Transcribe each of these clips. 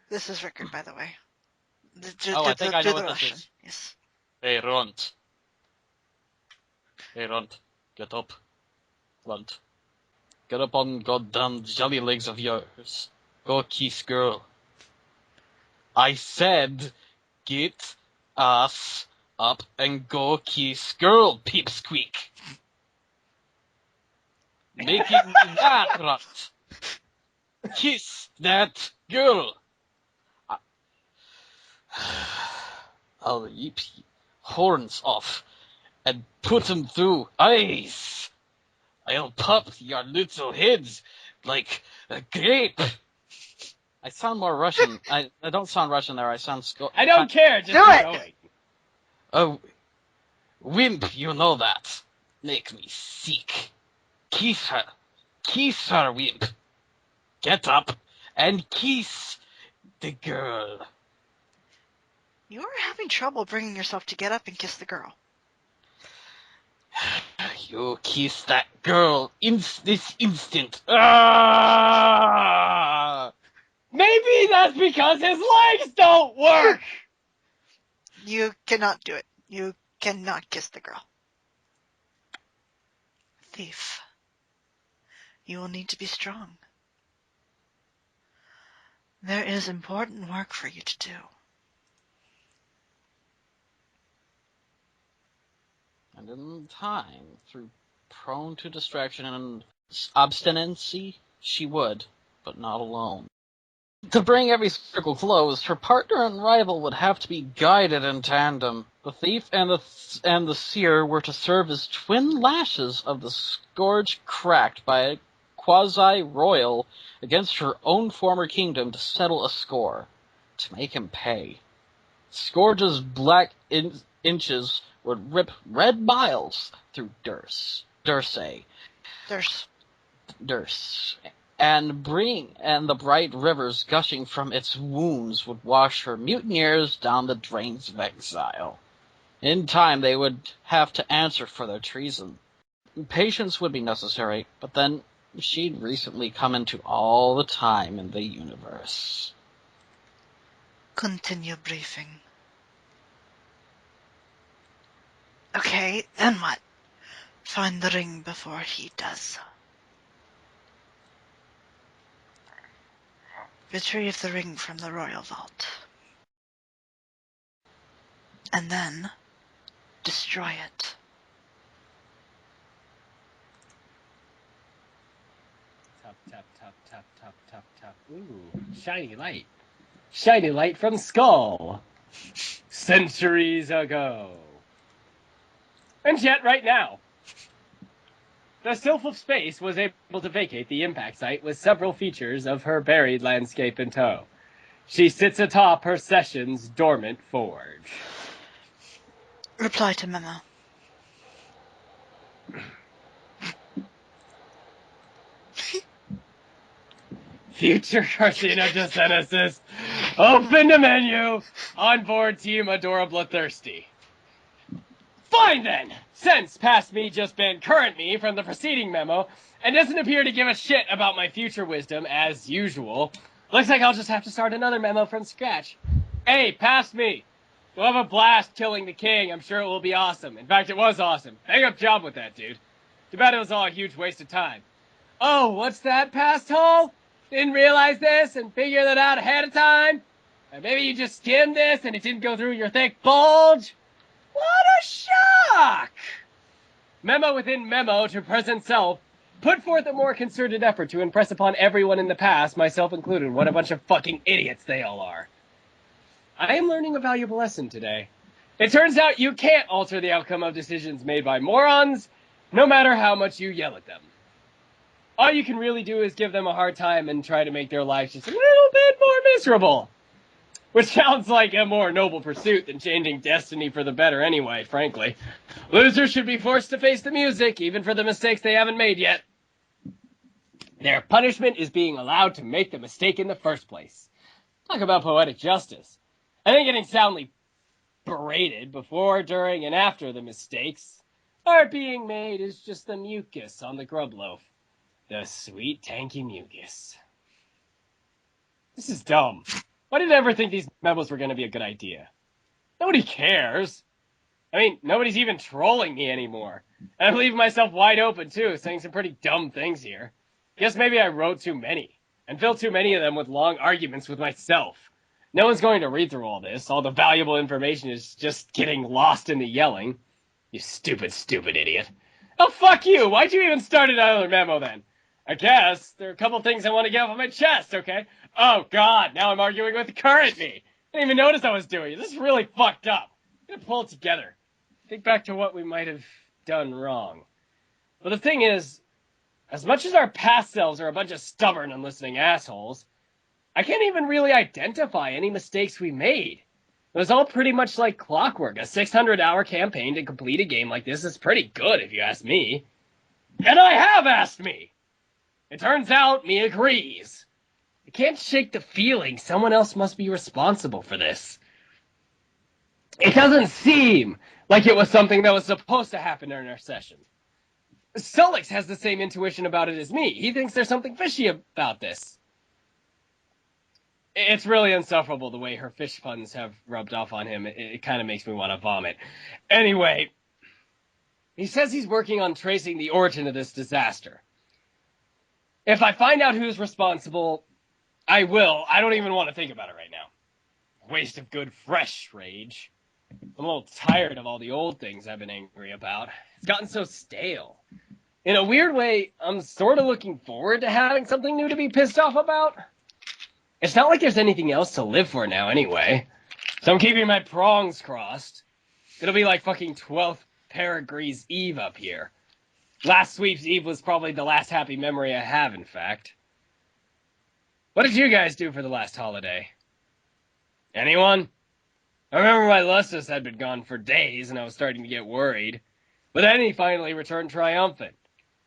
This is Rickard, by the way. I think I know what this Russian. is. Yes. Hey, Runt. Hey, Runt. Get up. Runt. Get up on goddamn jelly legs of yours. Go kiss girl. I said, get ass up and go kiss girl, pipsqueak. Making that, Runt. Kiss that girl. I'll rip horns off and put them through eyes. I'll pop your little heads like a grape. I sound more Russian. I don't sound Russian there. I sound I don't care. Just do keep it. going. Oh, wimp, you know that. Make me sick. Kiss her. Kiss her, wimp. Get up and kiss the girl. You are having trouble bringing yourself to get up and kiss the girl. You kiss that girl this instant. Ah! Maybe that's because his legs don't work. You cannot do it. You cannot kiss the girl. Thief. You will need to be strong. There is important work for you to do. And in time, through prone to distraction and obstinacy, she would, but not alone. To bring every circle closed, her partner and rival would have to be guided in tandem. The thief and the seer were to serve as twin lashes of the scourge cracked by a quasi-royal against her own former kingdom to settle a score, to make him pay. Scourge's black inches would rip red miles through Durse, and the bright rivers gushing from its wounds would wash her mutineers down the drains of exile. In time, they would have to answer for their treason. Patience would be necessary, but then she'd recently come into all the time in the universe. Continue briefing. Okay, then what? Find the ring before he does. Retrieve the ring from the royal vault. And then destroy it. Tap, tap, tap, tap, tap, tap, tap. Ooh, shiny light. Shiny light from Skull. Centuries ago. And yet, right now. The Sylph of Space was able to vacate the impact site with several features of her buried landscape in tow. She sits atop her session's dormant forge. Reply to memo. Future carcinogenesis. Open the menu. On board Team Adorable Thirsty. Fine then! Sense past me just banned current me from the preceding memo, and doesn't appear to give a shit about my future wisdom, as usual. Looks like I'll just have to start another memo from scratch. Hey, past me! We'll have a blast killing the king. I'm sure it will be awesome. In fact, it was awesome. Hang up job with that, dude. Too bad it was all a huge waste of time. Oh, what's that, past hole? Didn't realize this and figure that out ahead of time? Or maybe you just skimmed this and it didn't go through your thick bulge? What a shock! Memo within memo to present self. Put forth a more concerted effort to impress upon everyone in the past, myself included, what a bunch of fucking idiots they all are. I am learning a valuable lesson today. It turns out you can't alter the outcome of decisions made by morons, no matter how much you yell at them. All you can really do is give them a hard time and try to make their lives just a little bit more miserable. Which sounds like a more noble pursuit than changing destiny for the better anyway, frankly. Losers should be forced to face the music, even for the mistakes they haven't made yet. Their punishment is being allowed to make the mistake in the first place. Talk about poetic justice. I think getting soundly berated before, during, and after the mistakes are being made is just the mucus on the grub loaf. The sweet, tanky mucus. This is dumb. Why did I ever think these memos were going to be a good idea? Nobody cares. I mean, nobody's even trolling me anymore. And I'm leaving myself wide open, too, saying some pretty dumb things here. Guess maybe I wrote too many, and filled too many of them with long arguments with myself. No one's going to read through all this. All the valuable information is just getting lost in the yelling. You stupid, stupid idiot. Oh, fuck you! Why'd you even start another memo, then? I guess there are a couple things I want to get off my chest, okay? Oh, God, now I'm arguing with the current me. I didn't even notice I was doing it. This is really fucked up. I'm gonna pull it together. Think back to what we might have done wrong. But the thing is, as much as our past selves are a bunch of stubborn, unlistening assholes, I can't even really identify any mistakes we made. It was all pretty much like clockwork. A 600-hour campaign to complete a game like this is pretty good, if you ask me. And I have asked me! It turns out me agrees. I can't shake the feeling someone else must be responsible for this. It doesn't seem like it was something that was supposed to happen during our session. Solix has the same intuition about it as me. He thinks there's something fishy about this. It's really insufferable the way her fish puns have rubbed off on him. It kind of makes me want to vomit. Anyway, he says he's working on tracing the origin of this disaster. If I find out who's responsible, I will. I don't even want to think about it right now. Waste of good, fresh rage. I'm a little tired of all the old things I've been angry about. It's gotten so stale. In a weird way, I'm sort of looking forward to having something new to be pissed off about. It's not like there's anything else to live for now anyway. So I'm keeping my prongs crossed. It'll be like fucking 12th Perigree's Eve up here. Last sweep's Eve was probably the last happy memory I have, in fact. What did you guys do for the last holiday? Anyone? I remember my Lustus had been gone for days, and I was starting to get worried. But then he finally returned triumphant.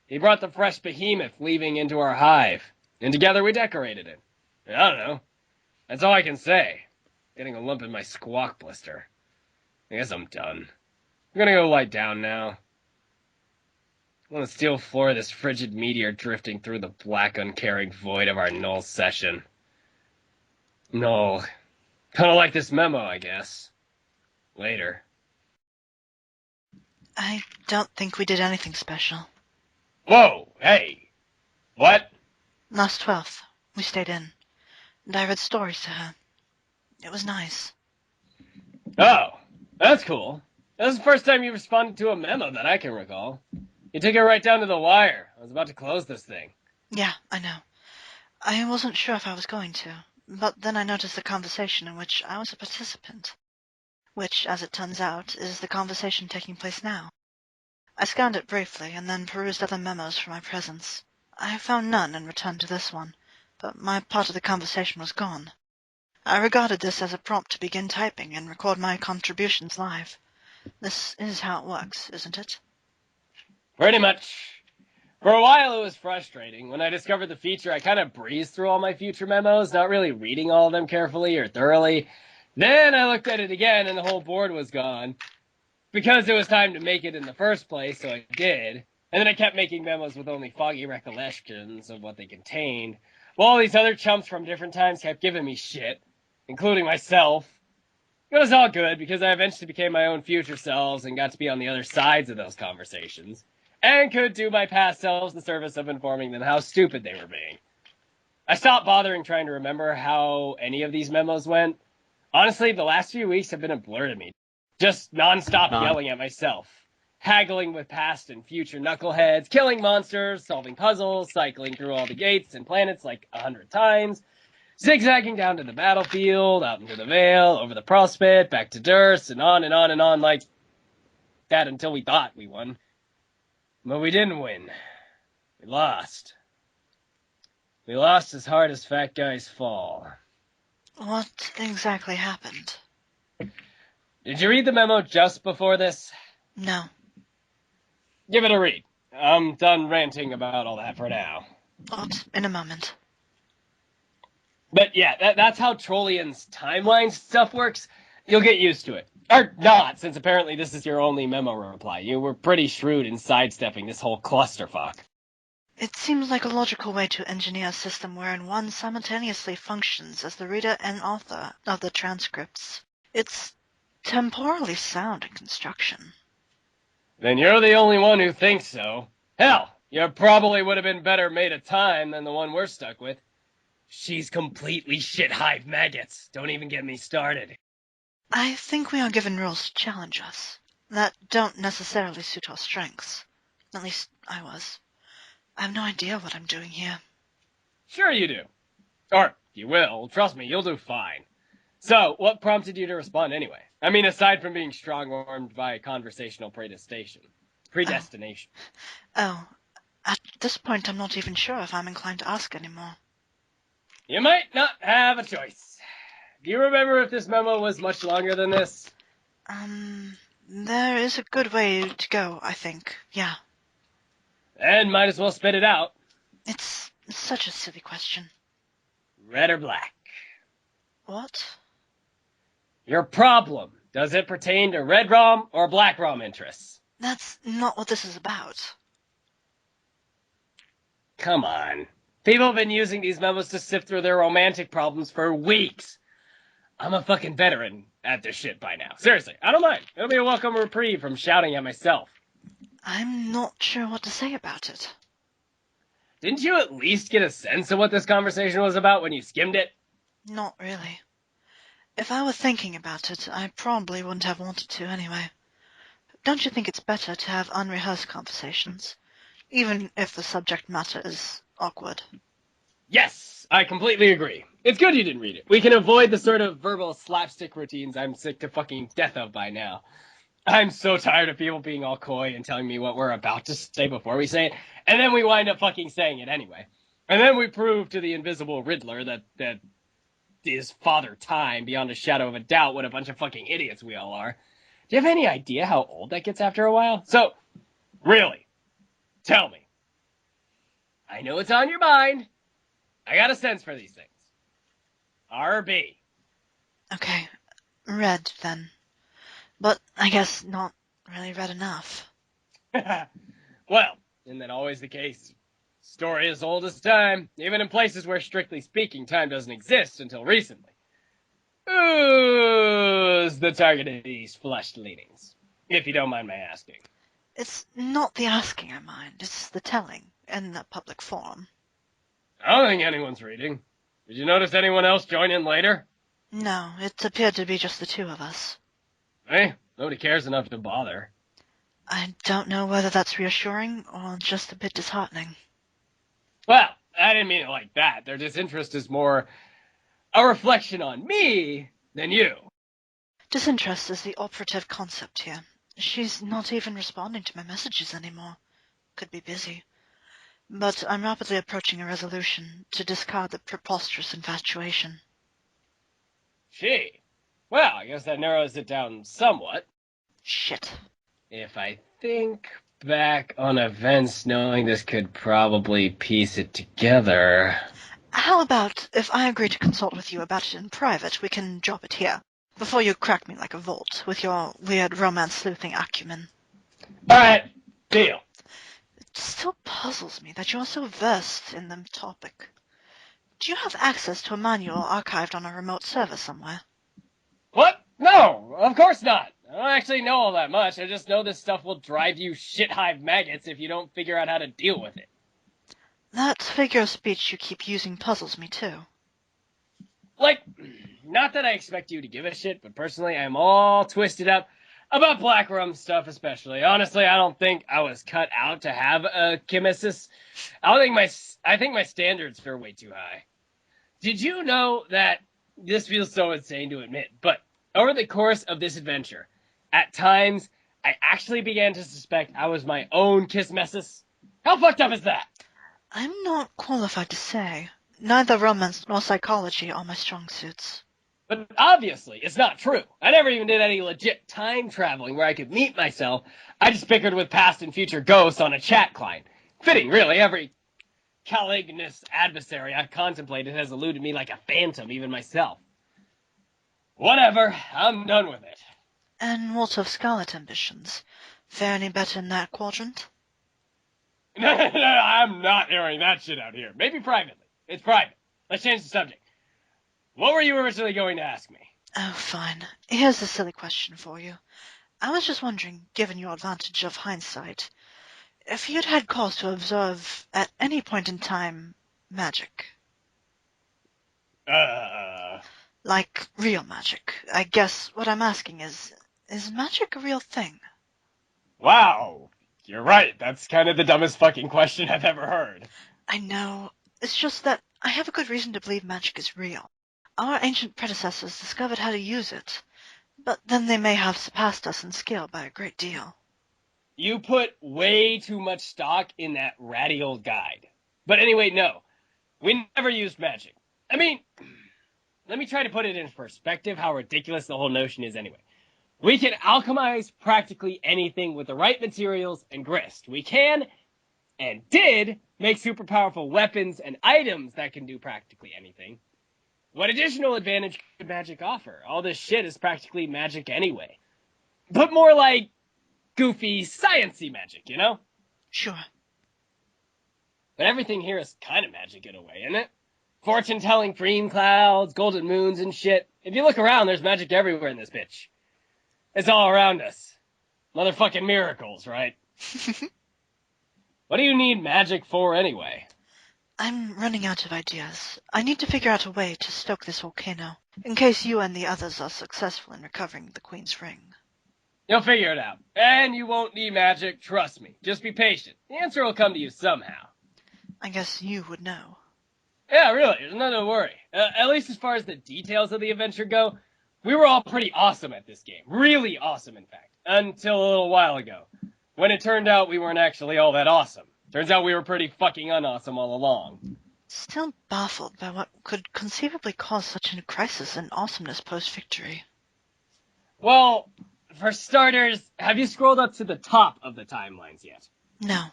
He brought the fresh behemoth leaving into our hive, and together we decorated it. I don't know. That's all I can say. Getting a lump in my squawk blister. I guess I'm done. I'm gonna go lie down now. On the steel floor of this frigid meteor drifting through the black, uncaring void of our null session. Null. Kinda like this memo, I guess. Later. I don't think we did anything special. Whoa! Hey! What? Last 12th, we stayed in, and I read stories to her. It was nice. Oh, that's cool. That was the first time you responded to a memo that I can recall. You took it right down to the wire. I was about to close this thing. Yeah, I know. I wasn't sure if I was going to, but then I noticed a conversation in which I was a participant, which, as it turns out, is the conversation taking place now. I scanned it briefly and then perused other memos for my presence. I found none and returned to this one, but my part of the conversation was gone. I regarded this as a prompt to begin typing and record my contributions live. This is how it works, isn't it? Pretty much. For a while it was frustrating. When I discovered the feature, I kind of breezed through all my future memos, not really reading all of them carefully or thoroughly. Then I looked at it again and the whole board was gone. Because it was time to make it in the first place, so I did. And then I kept making memos with only foggy recollections of what they contained, while all these other chumps from different times kept giving me shit, including myself. It was all good, because I eventually became my own future selves and got to be on the other sides of those conversations, and could do my past selves the service of informing them how stupid they were being. I stopped bothering trying to remember how any of these memos went. Honestly, the last few weeks have been a blur to me. Just non-stop yelling at myself. Haggling with past and future knuckleheads, killing monsters, solving puzzles, cycling through all the gates and planets like 100 times, zigzagging down to the battlefield, out into the Vale, over the Prospect, back to Durst, and on and on and on like that until we thought we won. But we didn't win. We lost. We lost as hard as fat guys fall. What exactly happened? Did you read the memo just before this? No. Give it a read. I'm done ranting about all that for now. What? In a moment. But yeah, that's how Trollian's timeline stuff works. You'll get used to it. Or not, since apparently this is your only memo reply. You were pretty shrewd in sidestepping this whole clusterfuck. It seems like a logical way to engineer a system wherein one simultaneously functions as the reader and author of the transcripts. It's temporally sound in construction. Then you're the only one who thinks so. Hell, you probably would have been better made of time than the one we're stuck with. She's completely shit-hive maggots. Don't even get me started. I think we are given rules to challenge us that don't necessarily suit our strengths. At least I was. I have no idea what I'm doing here. Sure you do. Or, you will. Trust me, you'll do fine. So, what prompted you to respond anyway? I mean, aside from being strong-armed by conversational predestination. Oh, at this point I'm not even sure if I'm inclined to ask anymore. You might not have a choice. Do you remember if this memo was much longer than this? There is a good way to go, I think. Yeah. Then might as well spit it out. It's such a silly question. Red or black? What? Your problem. Does it pertain to red ROM or black ROM interests? That's not what this is about. Come on. People have been using these memos to sift through their romantic problems for weeks. I'm a fucking veteran at this shit by now. Seriously, I don't mind. It'll be a welcome reprieve from shouting at myself. I'm not sure what to say about it. Didn't you at least get a sense of what this conversation was about when you skimmed it? Not really. If I were thinking about it, I probably wouldn't have wanted to anyway. Don't you think it's better to have unrehearsed conversations, even if the subject matter is awkward? Yes, I completely agree. It's good you didn't read it. We can avoid the sort of verbal slapstick routines I'm sick to fucking death of by now. I'm so tired of people being all coy and telling me what we're about to say before we say it, and then we wind up fucking saying it anyway. And then we prove to the invisible Riddler that is Father Time beyond a shadow of a doubt what a bunch of fucking idiots we all are. Do you have any idea how old that gets after a while? So, really, tell me. I know it's on your mind. I got a sense for these things. R or B? Okay, red then. But I guess not really red enough. Well, isn't that always the case? Story as old as time, even in places where, strictly speaking, time doesn't exist until recently. Who's the target of these flushed leanings? If you don't mind my asking. It's not the asking I mind, it's the telling, in the public forum. I don't think anyone's reading. Did you notice anyone else join in later? No, it appeared to be just the two of us. Hey, nobody cares enough to bother. I don't know whether that's reassuring or just a bit disheartening. Well, I didn't mean it like that. Their disinterest is more a reflection on me than you. Disinterest is the operative concept here. She's not even responding to my messages anymore. Could be busy. But I'm rapidly approaching a resolution to discard the preposterous infatuation. She? Well, I guess that narrows it down somewhat. Shit. If I think back on events knowing this could probably piece it together. How about if I agree to consult with you about it in private, we can drop it here, before you crack me like a volt with your weird romance-sleuthing acumen. Alright, deal. It still puzzles me that you are so versed in the topic. Do you have access to a manual archived on a remote server somewhere? What? No, of course not. I don't actually know all that much. I just know this stuff will drive you shit-hive maggots if you don't figure out how to deal with it. That figure of speech you keep using puzzles me too. Like, not that I expect you to give a shit, but personally, I'm all twisted up about black rum stuff especially. Honestly, I don't think I was cut out to have a chemesis. I think my standards are way too high. Did you know that this feels so insane to admit, but over the course of this adventure, at times, I actually began to suspect I was my own kismesis? How fucked up is that? I'm not qualified to say. Neither romance nor psychology are my strong suits. But obviously, it's not true. I never even did any legit time traveling where I could meet myself. I just bickered with past and future ghosts on a chat client. Fitting, really. Every calignous adversary I've contemplated has eluded me like a phantom, even myself. Whatever, I'm done with it. And what of Scarlet ambitions? Fare any better in that quadrant? No, I'm not airing that shit out here. Maybe privately. It's private. Let's change the subject. What were you originally going to ask me? Oh, fine. Here's a silly question for you. I was just wondering, given your advantage of hindsight, if you'd had cause to observe, at any point in time, magic. Like real magic. I guess what I'm asking is magic a real thing? Wow. You're right. That's kind of the dumbest fucking question I've ever heard. I know. It's just that I have a good reason to believe magic is real. Our ancient predecessors discovered how to use it, but then they may have surpassed us in skill by a great deal. You put way too much stock in that ratty old guide. But anyway, no. We never used magic. I mean, let me try to put it in perspective how ridiculous the whole notion is anyway. We can alchemize practically anything with the right materials and grist. We can, and did, make super powerful weapons and items that can do practically anything. What additional advantage could magic offer? All this shit is practically magic anyway. But more like goofy, science-y magic, you know? Sure. But everything here is kind of magic in a way, isn't it? Fortune-telling cream clouds, golden moons and shit. If you look around, there's magic everywhere in this bitch. It's all around us. Motherfucking miracles, right? What do you need magic for anyway? I'm running out of ideas. I need to figure out a way to stoke this volcano, in case you and the others are successful in recovering the Queen's ring. You'll figure it out. And you won't need magic, trust me. Just be patient. The answer will come to you somehow. I guess you would know. Yeah, really, there's nothing to worry. At least as far as the details of the adventure go, we were all pretty awesome at this game. Really awesome, in fact. Until a little while ago. When it turned out we weren't actually all that awesome. Turns out we were pretty fucking unawesome all along. Still baffled by what could conceivably cause such a crisis in awesomeness post-victory. Well, for starters, have you scrolled up to the top of the timelines yet? No.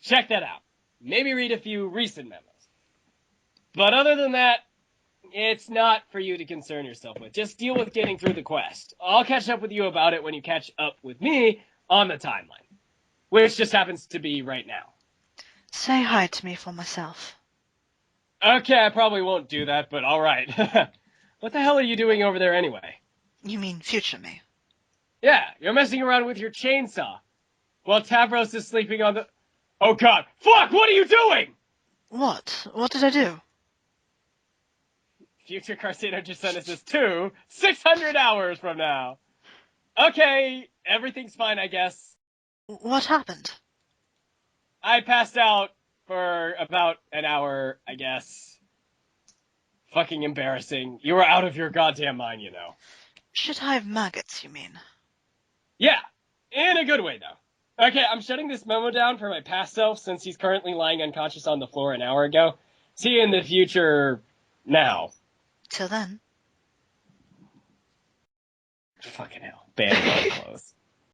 Check that out. Maybe read a few recent memos. But other than that, it's not for you to concern yourself with. Just deal with getting through the quest. I'll catch up with you about it when you catch up with me on the timeline. Which just happens to be right now. Say hi to me for myself. Okay, I probably won't do that, but alright. What the hell are you doing over there anyway? You mean future me? Yeah, you're messing around with your chainsaw. While Tavros is sleeping on the... Oh god, fuck, what are you doing? What? What did I do? Future GamingIdiotsTV 2, 600 hours from now. Okay, everything's fine, I guess. What happened? I passed out for about an hour, I guess. Fucking embarrassing. You were out of your goddamn mind, you know. Shit hive maggots, you mean? Yeah, in a good way, though. Okay, I'm shutting this memo down for my past self since he's currently lying unconscious on the floor an hour ago. See you in the future now. Till then. Fucking hell. Band close.